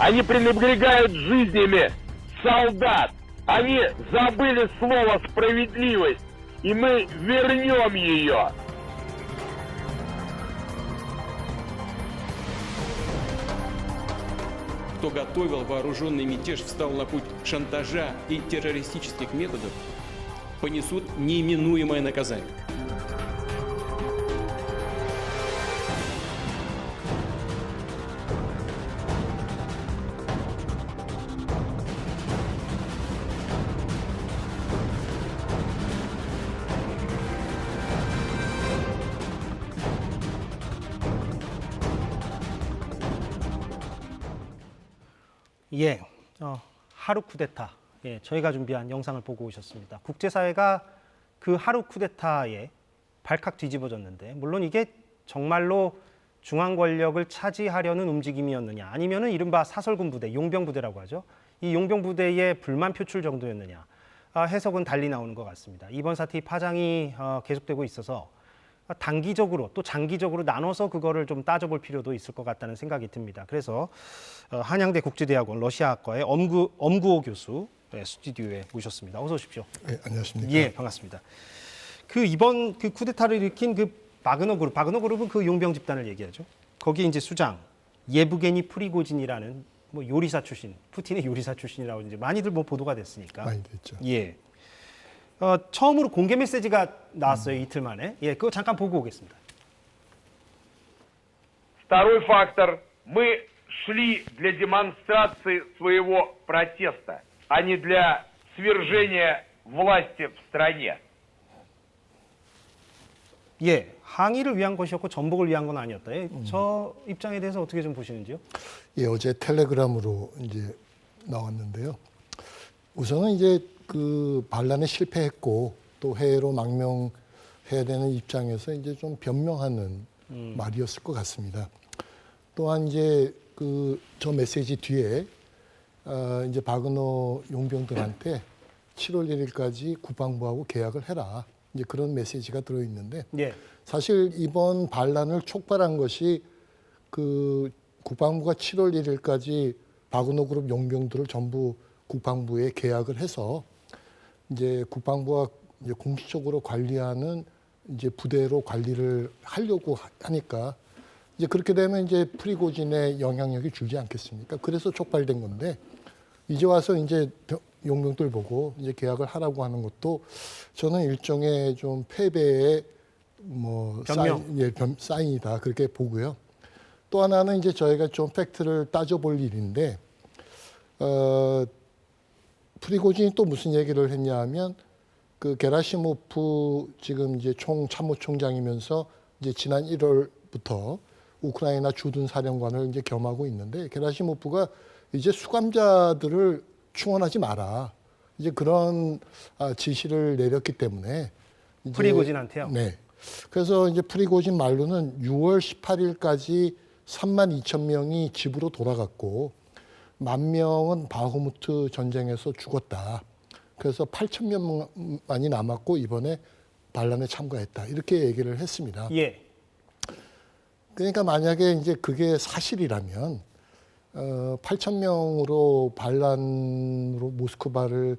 Они пренебрегают жизнями солдат. Они забыли слово «справедливость», и мы вернем ее. Кто готовил вооруженный мятеж, встал на путь шантажа и террористических методов, понесут неименуемое наказание. 예, 하루 쿠데타. 예, 저희가 준비한 영상을 보고 오셨습니다. 국제사회가 그 하루 쿠데타에 발칵 뒤집어졌는데, 물론 이게 정말로 중앙 권력을 차지하려는 움직임이었느냐, 아니면은 이른바 사설군 부대, 용병 부대라고 하죠. 이 용병 부대의 불만 표출 정도였느냐, 해석은 달리 나오는 것 같습니다. 이번 사태의 파장이 계속되고 있어서 단기적으로 또 장기적으로 나눠서 그거를 좀 따져볼 필요도 있을 것 같다는 생각이 듭니다. 그래서 한양대 국제대학원 러시아학과의 엄구호 교수 스튜디오에 모셨습니다. 어서 오십시오. 네, 안녕하십니까. 예, 반갑습니다. 이번 쿠데타를 일으킨 바그너 그룹은 그 용병 집단을 얘기하죠. 거기에 이제 수장 예부게니 프리고진이라는 뭐 요리사 출신, 푸틴의 요리사 출신이라고 이제 많이들 뭐 보도가 됐으니까. 많이 됐죠. 예. 처음으로 공개 메시지가 나왔어요, 이틀 만에. 예, 그거 잠깐 보고 오겠습니다. Второй фактор. Мы шли для демонстрации своего протеста, а не для свержения власти в стране. 예, 항의를 위한 것이었고 전복을 위한 건 아니었다. 예, 저 입장에 대해서 어떻게 좀 보시는지요? 예, 어제 텔레그램으로 이제 나왔는데요. 우선은 이제 그 반란에 실패했고 또 해외로 망명해야 되는 입장에서 이제 좀 변명하는 말이었을 것 같습니다. 또한 이제 저 메시지 뒤에 이제 바그너 용병들한테 7월 1일까지 국방부하고 계약을 해라. 이제 그런 메시지가 들어 있는데 예. 사실 이번 반란을 촉발한 것이 그 국방부가 7월 1일까지 바그너 그룹 용병들을 전부 국방부에 계약을 해서 이제 국방부가 이제 공식적으로 관리하는 이제 부대로 관리를 하려고 하니까 이제 그렇게 되면 이제 프리고진의 영향력이 줄지 않겠습니까? 그래서 촉발된 건데 이제 와서 이제 용병들 보고 이제 계약을 하라고 하는 것도 저는 일종의 좀 패배의 뭐 사인이다 그렇게 보고요. 또 하나는 이제 저희가 좀 팩트를 따져볼 일인데 프리고진이 또 무슨 얘기를 했냐하면 그 게라시모프 지금 이제 참모총장이면서 이제 지난 1월부터 우크라이나 주둔 사령관을 이제 겸하고 있는데 게라시모프가 이제 수감자들을 충원하지 마라. 이제 그런 지시를 내렸기 때문에 이제 프리고진한테요. 네. 그래서 이제 프리고진 말로는 6월 18일까지 32,000명이 집으로 돌아갔고 10,000명은 바흐무트 전쟁에서 죽었다. 그래서 8,000명만이 남았고 이번에 반란에 참가했다. 이렇게 얘기를 했습니다. 예. 그러니까 만약에 이제 그게 사실이라면 8,000명으로 반란으로 모스크바를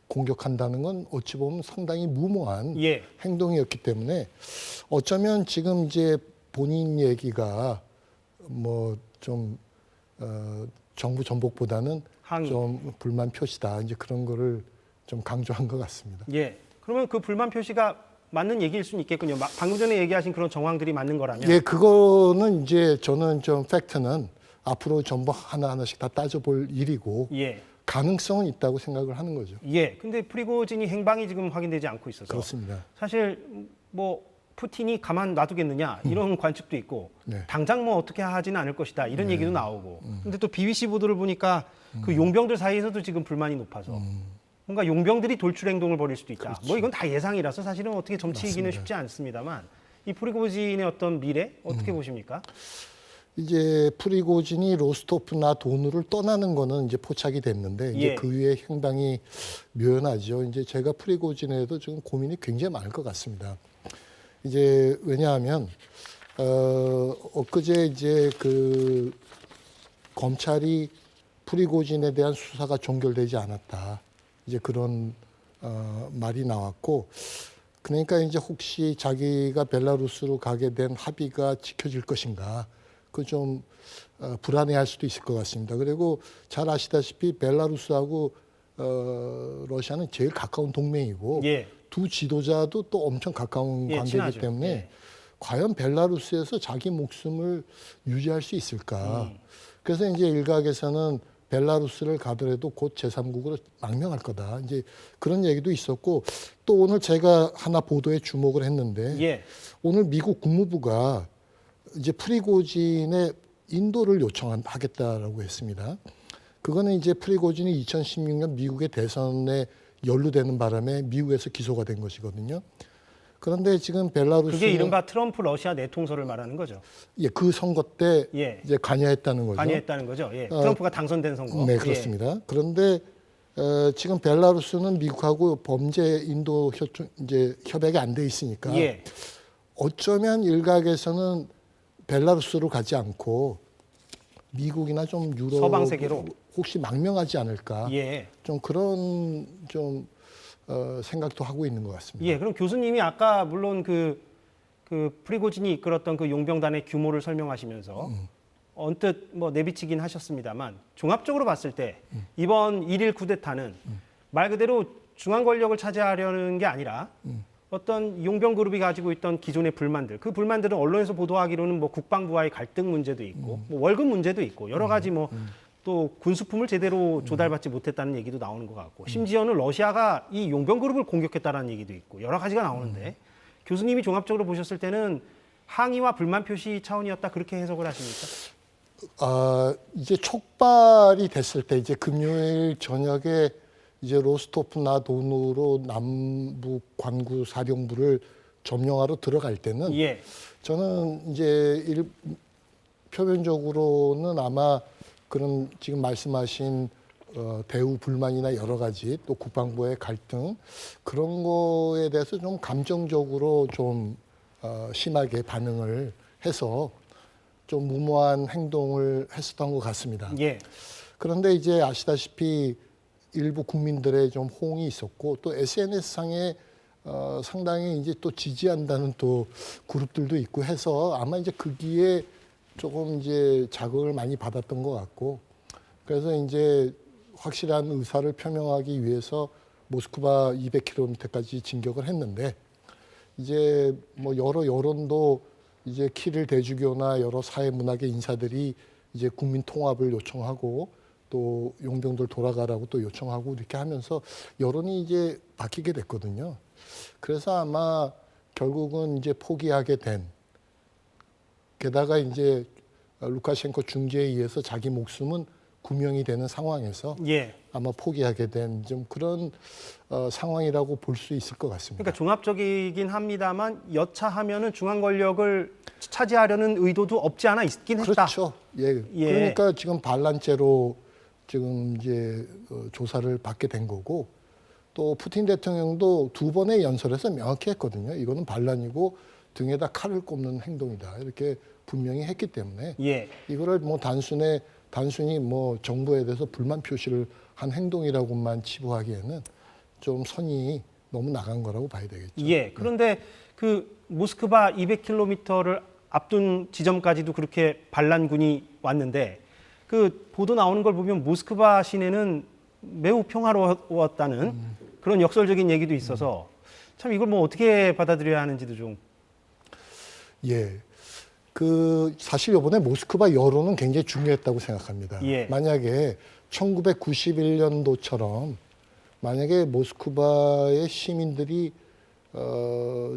공격한다는 건 어찌 보면 상당히 무모한 예. 행동이었기 때문에 어쩌면 지금 이제 본인 얘기가 뭐 좀 정부 전복보다는 항의. 좀 불만 표시다. 이제 그런 거를 좀 강조한 것 같습니다. 예. 그러면 그 불만 표시가 맞는 얘기일 수는 있겠군요. 방금 전에 얘기하신 그런 정황들이 맞는 거라면. 예, 그거는 이제 저는 좀 팩트는 앞으로 전부 하나하나씩 다 따져볼 일이고 예. 가능성은 있다고 생각을 하는 거죠. 예. 근데 프리고진이 행방이 지금 확인되지 않고 있어서 그렇습니다. 사실 뭐 푸틴이 가만 놔두겠느냐 이런 관측도 있고 네. 당장 뭐 어떻게 하지는 않을 것이다 이런 얘기도 나오고 근데 또 BBC 보도를 보니까 그 용병들 사이에서도 지금 불만이 높아서 뭔가 용병들이 돌출 행동을 벌일 수도 있다. 그렇죠. 뭐 이건 다 예상이라서 사실은 어떻게 점치기는 맞습니다. 쉽지 않습니다만 이 프리고진의 어떤 미래 어떻게 보십니까? 이제 프리고진이 로스토프나 도누를 떠나는 거는 이제 포착이 됐는데 이제 예. 그 위에 행방이 묘연하죠. 이제 제가 프리고진에도 지금 고민이 굉장히 많을 것 같습니다. 이제 왜냐하면 엊그제 이제 그 검찰이 프리고진에 대한 수사가 종결되지 않았다. 이제 그런 말이 나왔고, 그러니까 이제 혹시 자기가 벨라루스로 가게 된 합의가 지켜질 것인가, 그 좀 불안해할 수도 있을 것 같습니다. 그리고 잘 아시다시피 벨라루스하고 러시아는 제일 가까운 동맹이고 예. 두 지도자도 또 엄청 가까운 예, 관계이기 친하죠. 때문에 예. 과연 벨라루스에서 자기 목숨을 유지할 수 있을까? 그래서 이제 일각에서는 벨라루스를 가더라도 곧 제3국으로 망명할 거다. 이제 그런 얘기도 있었고, 또 오늘 제가 하나 보도에 주목을 했는데 예. 오늘 미국 국무부가 이제 프리고진의 인도를 요청하겠다라고 했습니다. 그거는 이제 프리고진이 2016년 미국의 대선에 연루되는 바람에 미국에서 기소가 된 것이거든요. 그런데 지금 벨라루스는 그게 이른바 트럼프 러시아 내통설을 말하는 거죠. 예, 그 선거 때 예. 이제 관여했다는 거죠. 관여했다는 거죠. 예. 트럼프가 당선된 선거. 네, 그렇습니다. 그런데 지금 벨라루스는 미국하고 범죄 인도 이제 협약이 안 돼 있으니까 예. 어쩌면 일각에서는 벨라루스로 가지 않고 미국이나 좀 유럽 서방 세계로 혹시 망명하지 않을까? 예. 좀 그런 좀 생각도 하고 있는 것 같습니다. 예. 그럼 교수님이 아까 물론 그 프리고진이 이끌었던 그 용병단의 규모를 설명하시면서 언뜻 뭐 내비치긴 하셨습니다만 종합적으로 봤을 때 이번 1.1 쿠데타는 말 그대로 중앙 권력을 차지하려는 게 아니라 어떤 용병 그룹이 가지고 있던 기존의 불만들, 그 불만들은 언론에서 보도하기로는 뭐 국방부와의 갈등 문제도 있고 뭐 월급 문제도 있고 여러 가지 뭐 또 군수품을 제대로 조달받지 못했다는 얘기도 나오는 것 같고 심지어는 러시아가 이 용병 그룹을 공격했다는 얘기도 있고 여러 가지가 나오는데 교수님이 종합적으로 보셨을 때는 항의와 불만 표시 차원이었다 그렇게 해석을 하십니까? 이제 촉발이 됐을 때 이제 금요일 저녁에 이제 로스토프 나 돈으로 남북 관구 사령부를 점령하러 들어갈 때는 예. 저는 이제 표면적으로는 아마 그런 지금 말씀하신 대우 불만이나 여러 가지 또 국방부의 갈등 그런 거에 대해서 좀 감정적으로 좀 심하게 반응을 해서 좀 무모한 행동을 했었던 것 같습니다. 예. 그런데 이제 아시다시피 일부 국민들의 좀 호응이 있었고 또 SNS상에 상당히 이제 또 지지한다는 또 그룹들도 있고 해서 아마 이제 거기에 조금 이제 자극을 많이 받았던 것 같고 그래서 이제 확실한 의사를 표명하기 위해서 모스크바 200km까지 진격을 했는데 이제 뭐 여러 여론도 이제 키릴 대주교나 여러 사회 문학의 인사들이 이제 국민 통합을 요청하고 또 용병들 돌아가라고 또 요청하고 이렇게 하면서 여론이 이제 바뀌게 됐거든요. 그래서 아마 결국은 이제 포기하게 된 게다가 이제 루카셴코 중재에 의해서 자기 목숨은 구명이 되는 상황에서 예. 아마 포기하게 된 좀 그런 상황이라고 볼 수 있을 것 같습니다. 그러니까 종합적이긴 합니다만 여차하면은 중앙 권력을 차지하려는 의도도 없지 않아 있긴 했다. 그렇죠. 예. 예. 그러니까 지금 반란죄로 지금 이제 조사를 받게 된 거고 또 푸틴 대통령도 두 번의 연설에서 명확히 했거든요. 이거는 반란이고 등에다 칼을 꼽는 행동이다. 이렇게 분명히 했기 때문에 예. 이거를 뭐 단순히 뭐 정부에 대해서 불만 표시를 한 행동이라고만 치부하기에는 좀 선이 너무 나간 거라고 봐야 되겠죠. 예. 그런데 그 모스크바 200km를 앞둔 지점까지도 그렇게 반란군이 왔는데 그 보도 나오는 걸 보면 모스크바 시내는 매우 평화로웠다는 그런 역설적인 얘기도 있어서 참 이걸 뭐 어떻게 받아들여야 하는지도 좀. 예. 그 사실 이번에 모스크바 여론은 굉장히 중요했다고 생각합니다. 예. 만약에 1991년도처럼 만약에 모스크바의 시민들이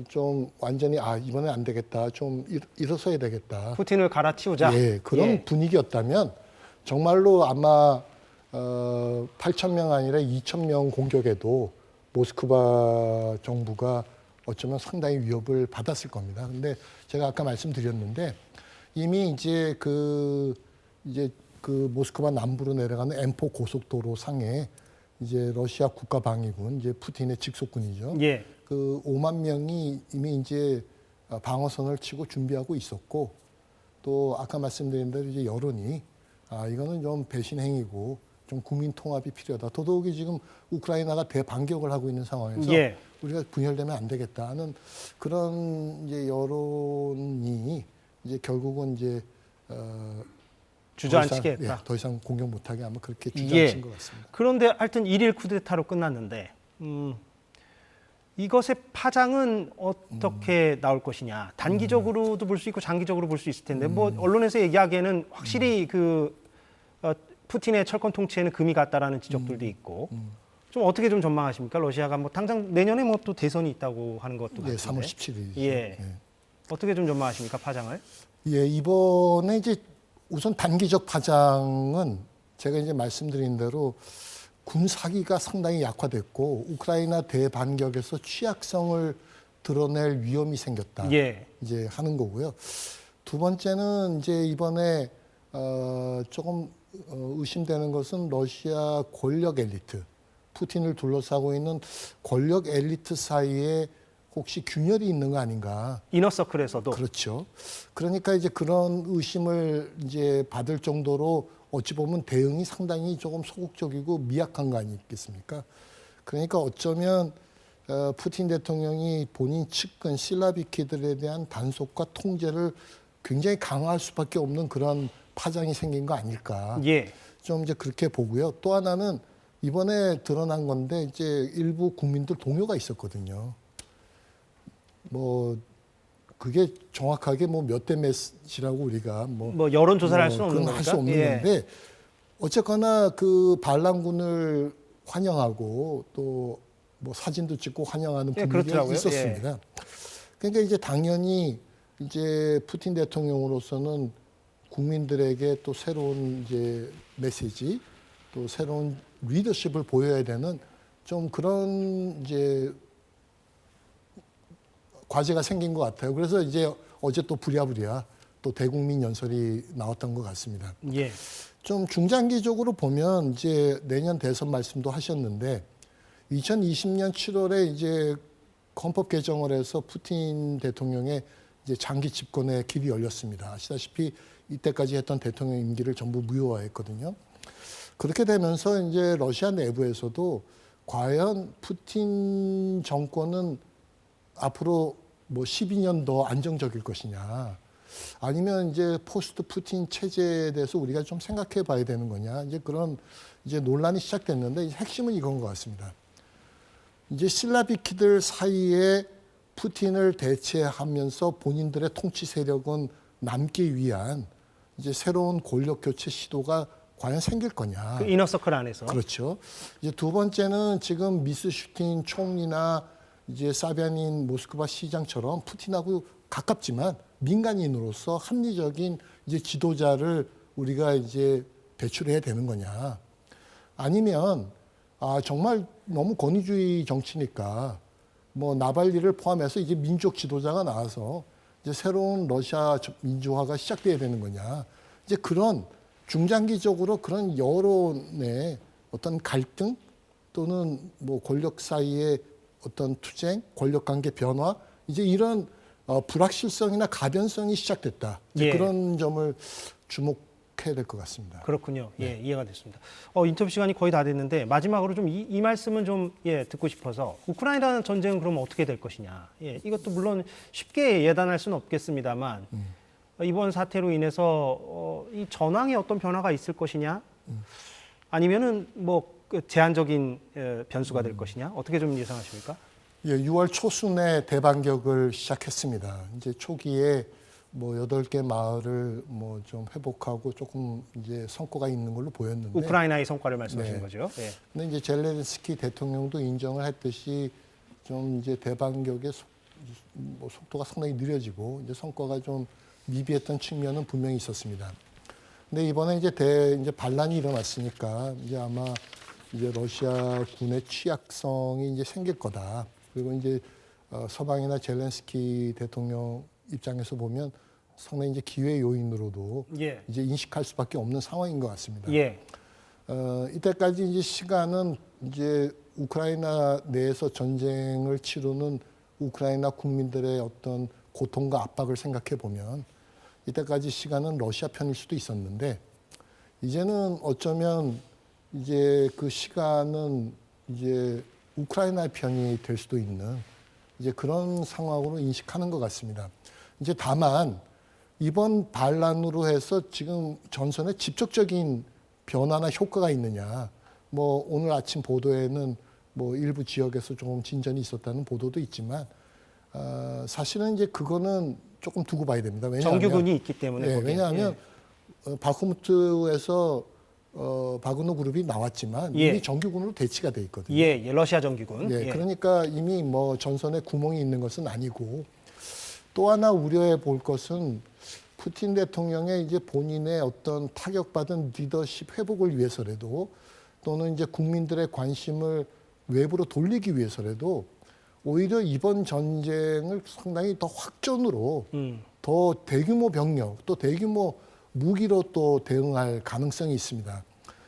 좀 완전히 이번엔 안 되겠다, 좀 일어서야 되겠다. 푸틴을 갈아치우자. 예, 그런 예. 분위기였다면 정말로 아마 8,000명 아니라 2,000명 공격에도 모스크바 정부가 어쩌면 상당히 위협을 받았을 겁니다. 근데 제가 아까 말씀드렸는데 이미 이제 그 모스크바 남부로 내려가는 M4 고속도로 상에 이제 러시아 국가방위군, 이제 푸틴의 직속군이죠. 예. 그 5만 명이 이미 이제 방어선을 치고 준비하고 있었고 또 아까 말씀드린 대로 이제 여론이 이거는 좀 배신 행위고 좀 국민 통합이 필요하다. 더더욱이 지금 우크라이나가 대반격을 하고 있는 상황에서 예. 우리가 분열되면 안 되겠다는 그런 이제 여론이 이제 결국은 이제 주저앉히게 더 이상, 했다. 더 이상 공격 못하게 아마 그렇게 주저앉힌 것 같습니다. 그런데 하여튼 1일 쿠데타로 끝났는데 이것의 파장은 어떻게 나올 것이냐. 단기적으로도 볼 수 있고 장기적으로 볼 수 있을 텐데 뭐 언론에서 얘기하기에는 확실히 푸틴의 철권 통치에는 금이 갔다라는 지적들도 있고 좀 어떻게 좀 전망하십니까? 러시아가 뭐 당장 내년에 뭐 또 대선이 있다고 하는 것도 같은데. 3월 17일이죠. 예. 어떻게 좀 전망하십니까? 파장을? 예, 이번에 이제 우선 단기적 파장은 제가 이제 말씀드린 대로 군 사기가 상당히 약화됐고 우크라이나 대반격에서 취약성을 드러낼 위험이 생겼다. 예. 이제 하는 거고요. 두 번째는 이제 이번에 조금 의심되는 것은 러시아 권력 엘리트, 푸틴을 둘러싸고 있는 권력 엘리트 사이에 혹시 균열이 있는 거 아닌가? 이너서클에서도. 그렇죠. 그러니까 이제 그런 의심을 이제 받을 정도로 어찌 보면 대응이 상당히 조금 소극적이고 미약한 거 아니겠습니까? 그러니까 어쩌면 푸틴 대통령이 본인 측근 실라비키들에 대한 단속과 통제를 굉장히 강화할 수밖에 없는 그런 파장이 생긴 거 아닐까? 예. 좀 이제 그렇게 보고요. 또 하나는 이번에 드러난 건데 이제 일부 국민들 동요가 있었거든요. 뭐 그게 정확하게 뭐 몇 대 몇이라고 우리가 뭐 여론 조사를 할 수는 없는 그건 거니까. 할 수 없는 예. 건데 어쨌거나 그 반란군을 환영하고 또 뭐 사진도 찍고 환영하는 예, 분위기가 그렇더라고요. 있었습니다. 그러니까 이제 당연히 이제 푸틴 대통령으로서는 국민들에게 또 새로운 이제 메시지, 또 새로운 리더십을 보여야 되는 좀 그런 이제 과제가 생긴 것 같아요. 그래서 이제 어제 또 부랴부랴 또 대국민 연설이 나왔던 것 같습니다. 예. 좀 중장기적으로 보면 이제 내년 대선 말씀도 하셨는데 2020년 7월에 이제 헌법 개정을 해서 푸틴 대통령의 이제 장기 집권의 길이 열렸습니다. 아시다시피 이때까지 했던 대통령 임기를 전부 무효화했거든요. 그렇게 되면서 이제 러시아 내부에서도 과연 푸틴 정권은 앞으로 뭐 12년 더 안정적일 것이냐, 아니면 이제 포스트 푸틴 체제에 대해서 우리가 좀 생각해 봐야 되는 거냐, 이제 그런 이제 논란이 시작됐는데 핵심은 이건 것 같습니다. 이제 실라비키들 사이에 푸틴을 대체하면서 본인들의 통치 세력은 남기 위한 이제 새로운 권력 교체 시도가 과연 생길 거냐. 그 이너서클 안에서. 그렇죠. 이제 두 번째는 지금 미스슈틴 총리나 이제 사비아닌 모스크바 시장처럼 푸틴하고 가깝지만 민간인으로서 합리적인 이제 지도자를 우리가 이제 배출해야 되는 거냐. 아니면 정말 너무 권위주의 정치니까 뭐 나발리를 포함해서 이제 민족 지도자가 나와서 이제 새로운 러시아 민주화가 시작돼야 되는 거냐. 이제 그런 중장기적으로 그런 여론의 어떤 갈등 또는 뭐 권력 사이의 어떤 투쟁, 권력 관계 변화, 이제 이런 불확실성이나 가변성이 시작됐다. 이제 예. 그런 점을 주목해야 될 것 같습니다. 그렇군요. 예, 이해가 됐습니다. 인터뷰 시간이 거의 다 됐는데 마지막으로 좀 이 말씀은 좀 듣고 싶어서 우크라이나 전쟁은 그럼 어떻게 될 것이냐. 예, 이것도 물론 쉽게 예단할 수는 없겠습니다만 이번 사태로 인해서 이 전황에 어떤 변화가 있을 것이냐, 아니면은 뭐 제한적인 변수가 될 것이냐, 어떻게 좀 예상하십니까? 예, 6월 초순에 대반격을 시작했습니다. 이제 초기에 뭐 8개 마을을 뭐 좀 회복하고 조금 이제 성과가 있는 걸로 보였는데, 우크라이나의 성과를 말씀하시는 네. 거죠. 예. 근데 이제 젤렌스키 대통령도 인정을 했듯이 좀 이제 대반격의 속도가 상당히 느려지고 이제 성과가 좀 미비했던 측면은 분명히 있었습니다. 근데 이번에 이제 이제 반란이 일어났으니까 이제 아마 이제 러시아 군의 취약성이 이제 생길 거다. 그리고 이제 서방이나 젤렌스키 대통령 입장에서 보면 상당히 이제 기회 요인으로도 예. 이제 인식할 수밖에 없는 상황인 것 같습니다. 예. 이때까지 이제 시간은 이제 우크라이나 내에서 전쟁을 치르는 우크라이나 국민들의 어떤 고통과 압박을 생각해 보면 이때까지 시간은 러시아 편일 수도 있었는데 이제는 어쩌면 이제 그 시간은 이제 우크라이나 편이 될 수도 있는 이제 그런 상황으로 인식하는 것 같습니다. 이제 다만 이번 반란으로 해서 지금 전선에 직접적인 변화나 효과가 있느냐. 뭐 오늘 아침 보도에는 뭐 일부 지역에서 조금 진전이 있었다는 보도도 있지만 사실은 이제 그거는 조금 두고 봐야 됩니다. 왜냐하면 정규군이 있기 때문에. 네, 거기에. 왜냐하면 바흐무트에서 바그너 그룹이 나왔지만 예. 이미 정규군으로 대치가 돼 있거든요. 예, 예, 러시아 정규군. 네, 예. 그러니까 이미 뭐 전선에 구멍이 있는 것은 아니고 또 하나 우려해 볼 것은 푸틴 대통령의 이제 본인의 어떤 타격받은 리더십 회복을 위해서라도 또는 이제 국민들의 관심을 외부로 돌리기 위해서라도 오히려 이번 전쟁을 상당히 더 확전으로 더 대규모 병력 또 대규모 무기로 또 대응할 가능성이 있습니다.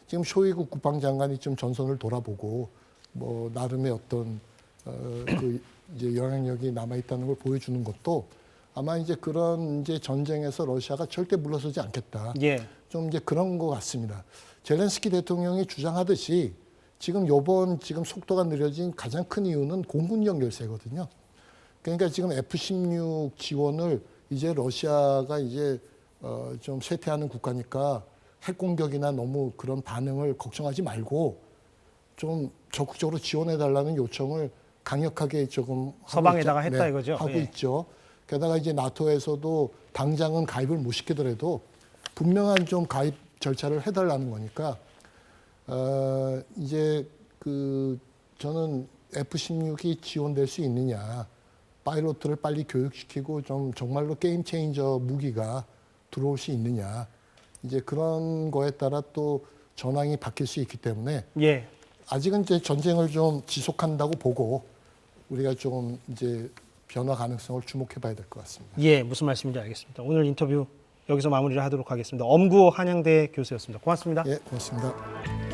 지금 쇼이구 국방장관이 좀 전선을 돌아보고 뭐 나름의 어떤 그 이제 영향력이 남아 있다는 걸 보여주는 것도 아마 이제 그런 이제 전쟁에서 러시아가 절대 물러서지 않겠다. 예. 좀 이제 그런 것 같습니다. 젤렌스키 대통령이 주장하듯이 지금 요번 지금 속도가 느려진 가장 큰 이유는 공군력 열세거든요. 그러니까 지금 F-16 지원을 이제 러시아가 이제 좀 쇠퇴하는 국가니까 핵 공격이나 너무 그런 반응을 걱정하지 말고 좀 적극적으로 지원해달라는 요청을 강력하게 조금 서방에다가 했다 이거죠? 하고 예. 있죠. 게다가 이제 나토에서도 당장은 가입을 못 시키더라도 분명한 좀 가입 절차를 해달라는 거니까 이제 그 저는 F-16이 지원될 수 있느냐, 파일럿들을 빨리 교육시키고 좀 정말로 게임 체인저 무기가 들어올 수 있느냐, 이제 그런 거에 따라 또 전황이 바뀔 수 있기 때문에 예. 아직은 이제 전쟁을 좀 지속한다고 보고 우리가 좀 이제 변화 가능성을 주목해봐야 될 것 같습니다. 예, 무슨 말씀인지 알겠습니다. 오늘 인터뷰 여기서 마무리를 하도록 하겠습니다. 엄구호 한양대 교수였습니다. 고맙습니다. 예, 고맙습니다.